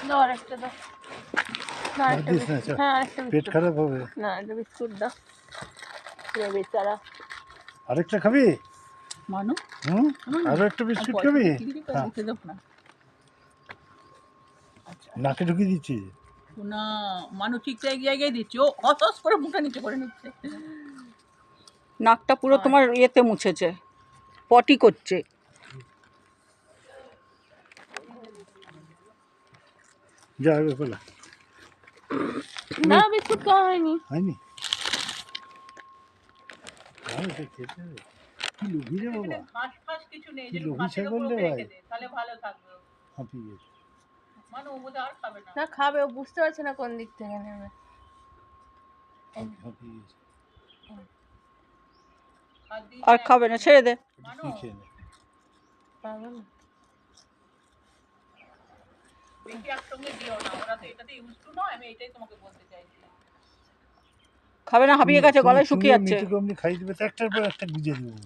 দাও আরেকটা দাও। না আরেকটা দিস না, বিস্কুট। হ্যাঁ আরেকটা পেট বিস্কুট। খারাপ হবে। না একটা বিস্কুট দাও। রে বেচারা। আরেকটা খাবি? মানু আরো একটা বিস্কুট খাবি? খা। দিতে দাও না। আচ্ছা নাকে ঢুকিয়ে দিচ্ছি। না মানু ঠিক জায়গায় দিচ্ছে, ও হস করে মুখটা নিচে করে নিচ্ছে। নাকটা পুরো তোমার ইয়েতে মুছেছে, পটি করছে। যা এবার বলা না বিস্কুট খাওয়া হয়নি। হয়নি? আরে এটা খেতে হবে। কি লোভী রে বাবা, ঘাস ফাস কিছু নেই, কি যেন লোভী ঘাসের ছাগল উপর রে ভাই। রেখে দে, তাহলে ভালো থাকবে। হাঁপিয়ে গেছে। মানু ও বোধহয় আর খাবে না। না খাবে, ও বুঝতে পারছে না কোন দিক থেকে নেবে। হাঁপিয়ে গেছে। আর খাবে না, ছেড়ে দে। কি খেয়ে নে। পাগল। বেশি একসঙ্গে দিও না, ওরা তো এটাতে ইউজ টু নয়, আমি এটাই তোমাকে বলতে চাইছি। খাবে না, হাঁপিয়ে গেছে, গলায় শুকিয়ে যাচ্ছে। মিঠুকে অমনি খাইয়ে দেবে তো, একটার পর একটা গুজে দেবো।